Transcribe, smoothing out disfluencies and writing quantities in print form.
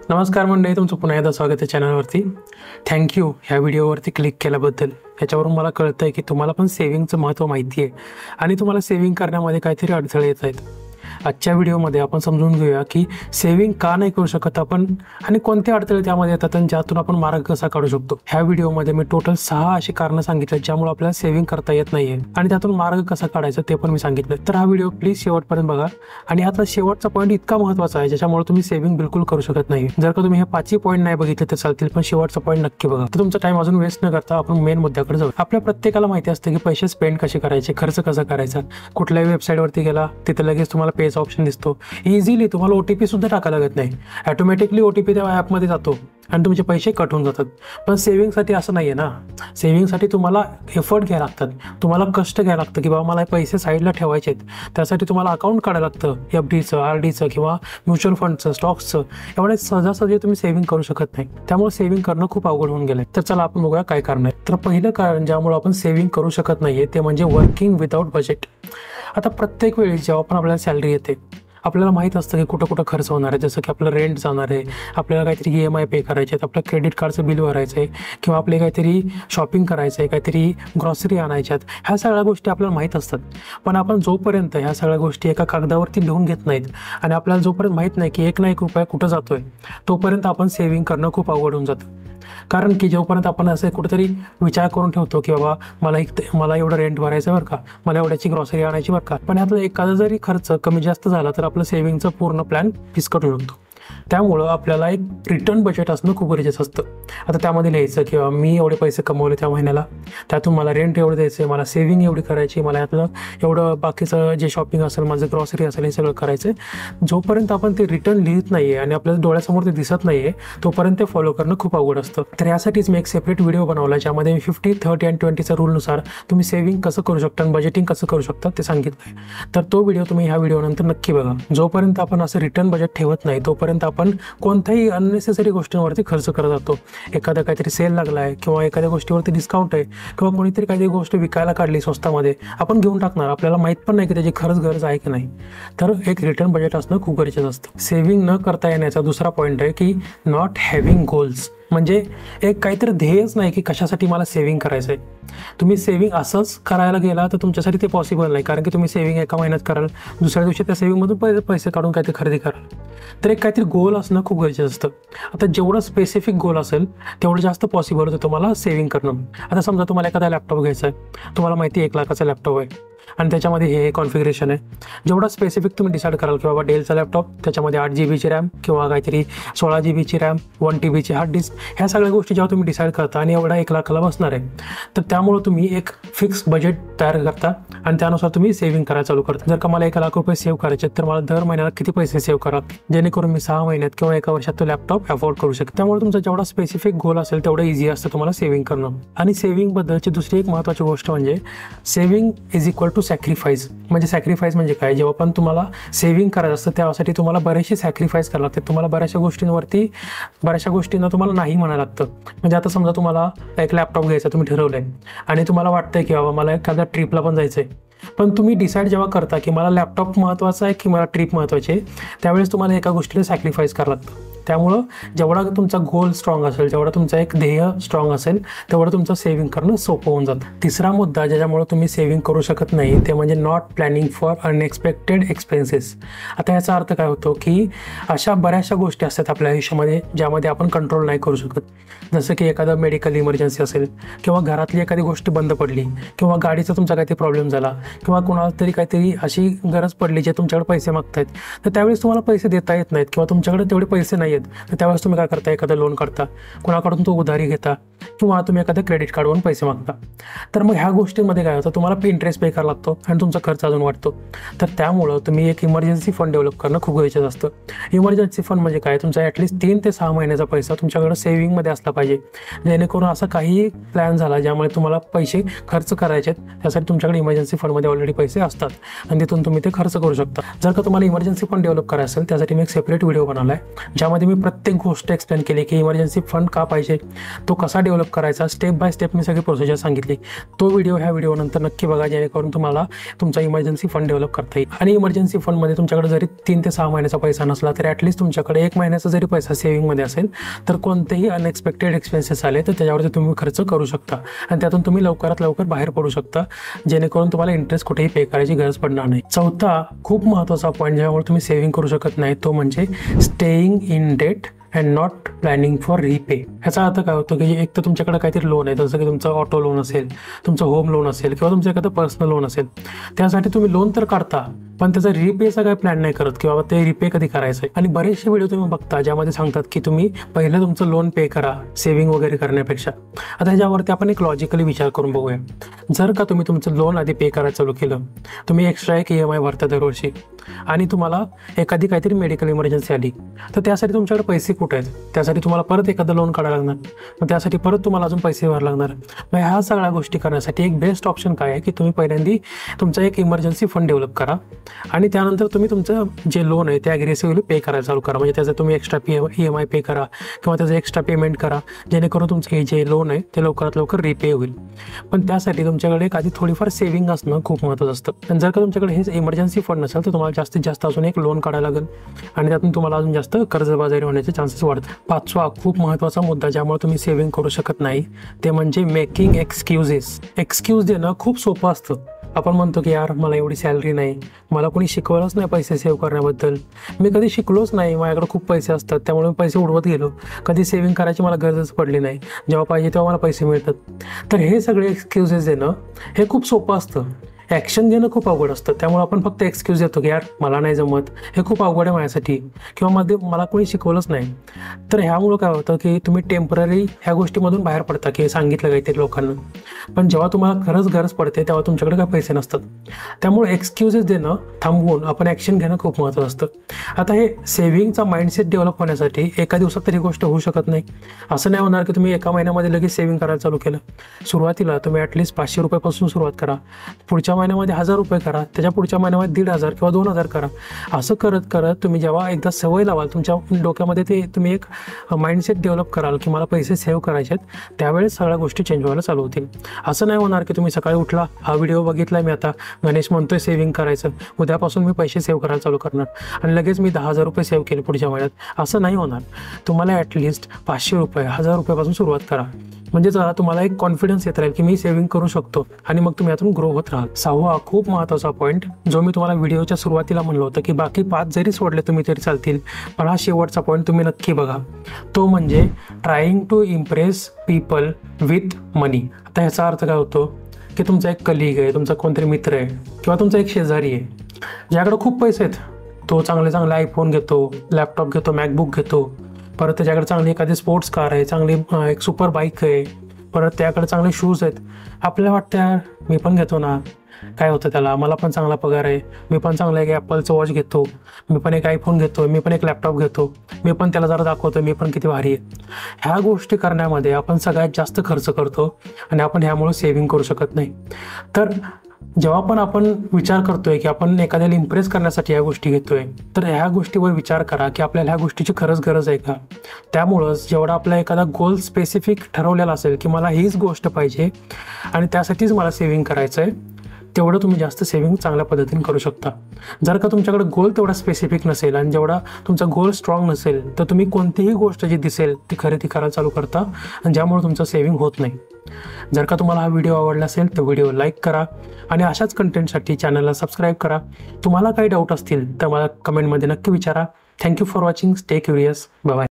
नमस्कार मंडळी, तुमचं पुन्हा एकदा स्वागत आहे चॅनलवरती. थँक्यू ह्या व्हिडिओवरती क्लिक केल्याबद्दल. याच्यावरून मला कळतं आहे की तुम्हाला पण सेव्हिंगचं महत्त्व माहिती आहे आणि तुम्हाला सेव्हिंग करण्यामध्ये काहीतरी अडथळे येत आहेत. आजच्या व्हिडिओमध्ये आपण समजून घेऊया की सेव्हिंग का नाही करू शकत आपण आणि कोणते अडथळे त्यामध्ये येतात आणि ज्यातून आपण मार्ग कसा काढू शकतो. ह्या व्हिडिओमध्ये मी टोटल 6 अशी कारणं सांगितली ज्यामुळे आपल्याला सेव्हिंग करता येत नाहीये आणि त्यातून मार्ग कसा काढायचा ते पण मी सांगितलं. तर हा व्हिडिओ प्लीज शेवटपर्यंत बघा. आणि आता शेवटचा पॉईंट इतका महत्त्वाचा आहे ज्याच्यामुळे तुम्ही सेव्हिंग बिलकुल करू शकत नाही. जर का तुम्ही हे 5 पॉईंट नाही बघितले तर चालतील, पण शेवटचा पॉईंट नक्की बघा. तर तुमचा टाइम अजून वेस्ट न करता आपण मेन मुद्द्याकडे जाऊ. आपल्या प्रत्येकाला माहिती असतं की पैसे स्पेंड कसे करायचे, खर्च कसा करायचा. कुठल्याही वेबसाईटवरती गेला तिथे लगेच तुम्हाला पेचा ऑप्शन दिसतो. इझिली तुम्हाला OTP सुद्धा टाकायला लागत नाही. ऑटोमॅटिकली OTP त्या ॲपमध्ये जातो आणि तुमचे पैसे कट होऊन जातात. पण सेव्हिंगसाठी असं नाही आहे ना. सेव्हिंगसाठी तुम्हाला एफर्ट घ्यायला लागतात, तुम्हाला कष्ट घ्यायला लागतं की बाबा मला पैसे साईडला ठेवायचे आहेत. त्यासाठी तुम्हाला अकाउंट काढायला लागतं, FDचं, RDचं किंवा म्युच्युअल फंडचं, स्टॉक्सचं. एवढे सहजासहजी तुम्ही सेव्हिंग करू शकत नाही. त्यामुळे सेव्हिंग करणं खूप अवघड होऊन गेलं. तर चला आपण बघूया काय कारण आहे. तर पहिलं कारण ज्यामुळे आपण सेव्हिंग करू शकत नाही ते म्हणजे वर्किंग विदाउट बजेट. आता प्रत्येक वेळी जेव्हा पण आपल्याला सॅलरी येते आपल्याला माहीत असतं की कुठं कुठं खर्च होणार आहे. जसं की आपलं रेंट जाणार आहे, आपल्याला काहीतरी EMI पे करायचे आहेत, आपलं क्रेडिट कार्डचं बिल भरायचं आहे किंवा आपले काहीतरी शॉपिंग करायचं आहे, काहीतरी ग्रॉसरी आणायच्या आहेत. ह्या सगळ्या गोष्टी आपल्याला माहीत असतात. पण आपण जोपर्यंत ह्या सगळ्या गोष्टी एका कागदावरती लिहून घेत नाहीत आणि आपल्याला जोपर्यंत माहीत नाही की एक ना एक रुपया कुठं जातो आहे तोपर्यंत आपण सेव्हिंग करणं खूप अवघड होऊन जातं. कारण की जोपर्यंत आपण असं कुठेतरी विचार करून ठेवतो की बाबा मला एवढं रेंट भरायचं बरं का, मला एवढ्याची ग्रॉसरी आणायची बरं का, पण यातला एखादा जरी खर्च कमी जास्त झाला तर आपलं सेव्हिंगचं पूर्ण प्लॅन फिस्कट होऊ शकतो. त्यामुळं आपल्याला एक रिटर्न बजेट असणं खूप गरजेचं असतं. आता त्यामध्ये लिहायचं की मी एवढे पैसे कमवले त्या महिन्याला, त्यातून मला रेंट एवढं द्यायचं आहे, मला सेव्हिंग एवढी करायची, मला यातलं एवढं बाकीचं जे शॉपिंग असेल, माझं ग्रॉसरी असेल, हे सगळं करायचं आहे. जोपर्यंत आपण ते रिटर्न लिहित नाही आहे आणि आपल्याला डोळ्यासमोर ते दिसत नाही आहे तोपर्यंत ते फॉलो करणं खूप अवघड असतं. तर यासाठीच मी एक सेपरेट व्हिडिओ बनवला ज्यामध्ये मी 50, 30 आणि 20च्या रूलनुसार तुम्ही सेव्हिंग कसं करू शकता आणि बजेटिंग कसं करू शकता ते सांगितलं आहे. तर तो व्हिडिओ तुम्ही ह्या व्हिडिओनंतर नक्की बघा. जोपर्यंत आपण असं रिटर्न बजेट ठेवत नाही तोपर्यंत आपण कोणत्याही अननेसेसरी गोष्टींवरती खर्च करत जातो. एखादा काहीतरी सेल लागला आहे किंवा एखाद्या गोष्टीवरती डिस्काउंट आहे किंवा कोणीतरी काहीतरी गोष्ट विकायला काढली स्वस्तामध्ये, आपण घेऊन टाकणार. आपल्याला माहीत पण नाही की त्याची खरंच गरज आहे की नाही. तर एक रिटर्न बजेट असणं खूप गरजेचं असतं. सेव्हिंग न करता येण्याचा दुसरा पॉईंट आहे की नॉट हॅव्हिंग गोल्स. म्हणजे एक काहीतरी ध्येयच नाही की कशासाठी मला सेव्हिंग करायचं आहे. तुम्ही सेव्हिंग असंच करायला गेला तर तुमच्यासाठी ते पॉसिबल नाही. कारण की तुम्ही सेव्हिंग एका महिन्यात कराल, दुसऱ्या दिवशी त्या सेव्हिंगमधून पैसे काढून काहीतरी खरेदी कराल. तर एक काहीतरी गोल असणं खूप गरजेचं असतं. आता जेवढं स्पेसिफिक गोल असेल तेवढं जास्त पॉसिबल होतं तुम्हाला सेव्हिंग करणं. आता समजा तुम्हाला एखादा लॅपटॉप घ्यायचा आहे, तुम्हाला माहिती आहे 1 लाखाचा लॅपटॉप आहे आणि त्याच्यामध्ये हे कॉन्फिगरेशन आहे. जेवढा स्पेसिफिक तुम्ही डिसाईड कराल की बाबा डेलचा लॅपटॉप, त्याच्यामध्ये 8 GBची रॅम किंवा काहीतरी 16 GBची रॅम, 1 TBची हार्ड डिस्क, ह्या सगळ्या गोष्टी जेव्हा तुम्ही डिसाईड करता आणि एवढा 1 लाखाला बसणार आहे तर त्यामुळे तुम्ही एक फिक्स बजेट तयार करता आणि त्यानुसार तुम्ही सेव्हिंग करायला चालू करता. जर का मला 1 लाख रुपये सेव्ह करायचे तर मला दर महिन्याला किती पैसे सेव्ह करा जेणेकरून मी 6 महिन्यात किंवा 1 वर्षात तो लॅपटॉप अफोर्ड करू शकतो. त्यामुळे तुमचा जेवढा स्पेसिफिक गोल असेल तेवढं इझी असतं तुम्हाला सेव्हिंग करणं. आणि सेव्हिंगबद्दलची दुसरी एक महत्त्वाची गोष्ट म्हणजे saving is equal to sacrifice. म्हणजे सॅक्रिफाईस म्हणजे काय, जेव्हा पण तुम्हाला सेव्हिंग करायचं असतं त्यासाठी तुम्हाला बरेचसे सॅक्रिफाईस करावं लागते. तुम्हाला बऱ्याचशा गोष्टींना तुम्हाला नाही म्हणायला लागतं. म्हणजे आता समजा तुम्हाला एक लॅपटॉप घ्यायचा तुम्ही ठरवलंय आणि तुम्हाला वाटतंय की बाबा मला एखाद्या ट्रिपला पण जायचंय, पण तुम्ही डिसाईड जेव्हा करता की मला लॅपटॉप महत्त्वाचा आहे की मला ट्रिप महत्त्वाची आहे त्यावेळेस तुम्हाला एका गोष्टीला सॅक्रिफाईस करावं लागतं. त्यामुळं जेवढा तुमचा गोल स्ट्रॉंग असेल, जेवढा तुमचा एक ध्येय स्ट्रॉंग असेल तेवढं तुमचं सेव्हिंग करणं सोपं होऊन जातं. तिसरा मुद्दा ज्याच्यामुळे तुम्ही सेव्हिंग करू शकत नाही ते म्हणजे not planning for unexpected expenses. आता याचा अर्थ काय होतो की अशा बऱ्याचशा गोष्टी असतात आपल्या आयुष्यामध्ये ज्यामध्ये आपण कंट्रोल नाही करू शकत. जसं की एखादा मेडिकल इमर्जन्सी असेल किंवा घरातली एखादी गोष्ट बंद पडली किंवा गाडीचा तुमचा काहीतरी प्रॉब्लेम झाला किंवा कोणाला तरी काहीतरी अशी गरज पडली जे तुमच्याकडे पैसे मागतायत तर त्यावेळेस तुम्हाला पैसे देता येत नाहीत किंवा तुमच्याकडे तेवढे पैसे नाही आहेत. तर त्यावेळेस तुम्ही काय करता, एखादा लोन काढता, कुणाकडून तो उधारी घेता किंवा तुम्ही एखाद्या क्रेडिट कार्डवरून पैसे मागता. तर मग ह्या गोष्टींमध्ये काय होतं, तुम्हाला इंटरेस्ट पे करावा लागतो आणि तुमचा खर्च अजून वाढतो. तर त्यामुळं तुम्ही एक इमर्जन्सी फंड डेव्हलप करणं खूप गरजेचं असतं. इमर्जन्सी फंड म्हणजे काय, तुमचा ॲटलिस्ट 3 ते 6 महिन्याचा पैसा तुमच्याकडे सेव्हिंगमध्ये असला पाहिजे. जेणेकरून असं काही प्लॅन झाला ज्यामुळे तुम्हाला पैसे खर्च करायचे आहेत त्यासाठी तुमच्याकडे इमर्जन्सी फंडमध्ये ऑलरेडी पैसे असतात आणि तिथून तुम्ही ते खर्च करू शकता. जर का तुम्हाला इमर्जन्सी फंड डेव्हलप करायचं असेल त्यासाठी मी एक सेपरेट व्हिडिओ बनवला आहे ज्यामध्ये मी प्रत्येक गोष्ट एक्सप्लेन केली की इमर्जन्सी फंड का पाहिजे, तो कसा डेव्हलप करायचा, स्टेप बाय स्टेप मी सगळी प्रोसिजर सांगितली. तो व्हिडिओ ह्या व्हिडिओनंतर नक्की बघा, जेणेकरून तुम्हाला तुमचा इमर्जन्सी फंड डेव्हलप करता येईल. आणि इमर्जन्सी फंडमध्ये तुमच्याकडे जरी 3 ते 6 महिन्याचा पैसा नसला तरी ॲटलीस्ट तुमच्याकडे 1 महिन्याचा जरी पैसा सेव्हिंगमध्ये असेल तर कोणतेही अनएक्सपेक्टेड एक्सपेन्सेस आले तर त्याच्यावरती तुम्ही खर्च करू शकता आणि त्यातून तुम्ही लवकरात लवकर बाहेर पडू शकता, जेणेकरून तुम्हाला इंटरेस्ट कुठेही पे करायची गरज पडणार नाही. चौथा खूप महत्त्वाचा पॉईंट ज्यामुळे तुम्ही सेव्हिंग करू शकत नाही तो म्हणजे staying in debt and not planning for repay. ह्याचा अर्थ काय होतो की एक तर तुमच्याकडे काहीतरी लोन आहे, जसं की तुमचं ऑटो लोन असेल, तुमचं होम लोन असेल किंवा तुमचं एखादं पर्सनल लोन असेल, त्यासाठी तुम्ही लोन तर काढता पण त्याचा रिपेचा काही प्लॅन नाही करत किंवा ते रिपे कधी करायचं आहे. आणि बरेचसे व्हिडिओ तुम्ही बघता ज्यामध्ये सांगतात की तुम्ही पहिलं तुमचं लोन पे करा सेव्हिंग वगैरे करण्यापेक्षा. आता ह्याच्यावरती आपण एक लॉजिकली विचार करून बघूया. जर का तुम्ही तुमचं लोन आधी पे करायला चालू केलं, तुम्ही एक्स्ट्रा एक EMI भरता दरवर्षी आणि तुम्हाला एखादी काहीतरी मेडिकल इमर्जन्सी आली तर त्यासाठी तुमच्याकडे पैसे कुठे आहेत, त्यासाठी तुम्हाला परत एखादं लोन काढायला लागणार, मग त्यासाठी परत तुम्हाला अजून पैसे भरायला लागणार. मग ह्या सगळ्या गोष्टी करण्यासाठी एक बेस्ट ऑप्शन काय आहे की तुम्ही पहिल्यांदा तुमचा एक इमर्जन्सी फंड डेव्हलप करा आणि त्यानंतर तुम्ही तुमचं जे लोन आहे ते ॲग्रेसिव्हली पे करायला चालू करा. म्हणजे त्याचं तुम्ही एक्स्ट्रा EMI पे करा किंवा त्याचं एक्स्ट्रा पेमेंट करा, जेणेकरून तुमचं हे जे लोन आहे ते लवकरात लवकर रिपे होईल. पण त्यासाठी तुमच्याकडे एक आधी थोडीफार सेव्हिंग असणं खूप महत्त्वाचं असतं. आणि जर का तुमच्याकडे हे इमर्जन्सी फंड नसेल तर तुम्हाला जास्तीत जास्त अजून एक लोन काढायला लागेल आणि त्यातून तुम्हाला अजून जास्त कर्जबाजारी होण्याचे चान्सेस वाढतात. पाचवा खूप महत्त्वाचा मुद्दा ज्यामुळे तुम्ही सेव्हिंग करू शकत नाही ते म्हणजे मेकिंग एक्सक्युजेस. एक्सक्यूज देणं खूप सोपं असतं. आपण म्हणतो की यार मला एवढी सॅलरी नाही, मला कोणी शिकवलंच नाही पैसे सेव्ह करण्याबद्दल, मी कधी शिकलोच नाही, माझ्याकडे खूप पैसे असतात त्यामुळे मी पैसे उडवत गेलो, कधी सेव्हिंग करायची मला गरजच पडली नाही, जेव्हा पाहिजे तेव्हा मला पैसे मिळतात. तर हे सगळे एक्सक्युजेस देणं हे खूप सोपं असतं. ॲक्शन घेणं खूप अवघड असतं. त्यामुळे आपण फक्त एक्सक्यूज देतो की यार मला नाही जमत, हे खूप अवघड आहे माझ्यासाठी किंवा मला कोणी शिकवलंच नाही. तर ह्यामुळं काय होतं की तुम्ही टेम्पररी ह्या गोष्टीमधून बाहेर पडता की सांगितलं काहीतरी लोकांना, पण जेव्हा तुम्हाला खरंच गरज पडते तेव्हा तुमच्याकडे काय पैसे नसतात. त्यामुळे एक्सक्युजेस देणं थांबवून आपण ॲक्शन घेणं खूप महत्त्वाचं असतं. आता हे सेव्हिंगचा माइंडसेट डेव्हलप होण्यासाठी एका दिवसात तरी गोष्ट होऊ शकत नाही. असं नाही होणार की तुम्ही एका महिन्यामध्ये लगेच सेव्हिंग करायला चालू केलं. सुरुवातीला तुम्ही ॲटलीस्ट 500 रुपयापासून सुरुवात करा, पुढच्या महिन्यामध्ये 1000 रुपये करा, त्याच्या पुढच्या महिन्यामध्ये 1500 किंवा 2000 करा. असं करत करत तुम्ही जेव्हा एकदा सवय लावाल, तुमच्या डोक्यामध्ये ते तुम्ही एक माइंडसेट डेव्हलप कराल की मला पैसे सेव्ह करायचे आहेत, त्यावेळेस सगळ्या गोष्टी चेंज व्हायला चालू होतील. असं नाही होणार की तुम्ही सकाळी उठला, हा व्हिडिओ बघितला मी, आता गणेश म्हणतोय सेव्हिंग करायचं, उद्यापासून मी पैसे सेव्ह करायला चालू करणार आणि लगेच मी 10,000 रुपये सेव्ह केले पुढच्या महिन्यात. असं नाही होणार. तुम्हाला ॲटलिस्ट 500 रुपये 1000 रुपयापासून सुरुवात करा. म्हणजे जरा तुम्हाला एक कॉन्फिडन्स येत राहील की मी सेव्हिंग करू शकतो आणि मग तुम्ही यातून ग्रो होत राहाल. 6वा खूप महत्त्वाचा पॉईंट जो मी तुम्हाला व्हिडिओच्या सुरुवातीला म्हणलं होतं की बाकी 5 जरी सोडले तुम्ही तरी चालतील, पण हा शेवटचा पॉईंट तुम्ही नक्की बघा. तो म्हणजे trying to impress people with money. आता ह्याचा अर्थ काय होतो की तुमचा एक कलिग आहे, तुमचा कोणतरी मित्र आहे किंवा तुमचा एक शेजारी आहे ज्याकडे खूप पैसे आहेत, तो चांगले चांगले आयफोन घेतो, लॅपटॉप घेतो, मॅकबुक घेतो, परत त्याच्याकडे चांगली एखादी स्पोर्ट्स कार आहे, चांगली एक सुपर बाईक आहे, परत त्याकडे चांगले शूज आहेत. आपल्याला वाटतं यार मी पण घेतो ना, काय होतं त्याला, मला पण चांगला पगार आहे, मी पण चांगलं एक ॲपलचं वॉच घेतो, मी पण एक आयफोन घेतो, मी पण एक लॅपटॉप घेतो, मी पण त्याला जरा दाखवतो मी पण किती भारी आहे. ह्या गोष्टी करण्यामध्ये आपण सगळ्यात जास्त खर्च करतो आणि आपण ह्यामुळे सेव्हिंग करू शकत नाही. तर जेव्हा पण आपण विचार करतोय की आपण एखाद्याला इम्प्रेस करण्यासाठी ह्या गोष्टी घेतोय, तर ह्या गोष्टीवर विचार करा की आपल्याला ह्या गोष्टीची खरंच गरज आहे का. त्यामुळंच जेवढा आपला एखादा गोल स्पेसिफिक ठरवलेला असेल की मला हीच गोष्ट पाहिजे आणि त्यासाठीच मला सेव्हिंग करायचं आहे, तेवढं तुम्ही जास्त सेव्हिंग चांगल्या पद्धतीने करू शकता. जर का तुमच्याकडे गोल तेवढा स्पेसिफिक नसेल आणि जेवढा तुमचा गोल स्ट्रॉंग नसेल तर तुम्ही कोणतीही गोष्ट जी दिसेल ती खरेदी करायला चालू करता आणि ज्यामुळे तुमचं सेव्हिंग होत नाही. जर का तुम्हाला हा व्हिडिओ आवडला असेल तर व्हिडिओ लाईक करा आणि अशाच कंटेंटसाठी चॅनलला सबस्क्राईब करा. तुम्हाला काही डाऊट असतील तर मला कमेंटमध्ये नक्की विचारा. Thank you for watching. Stay curious. Bye.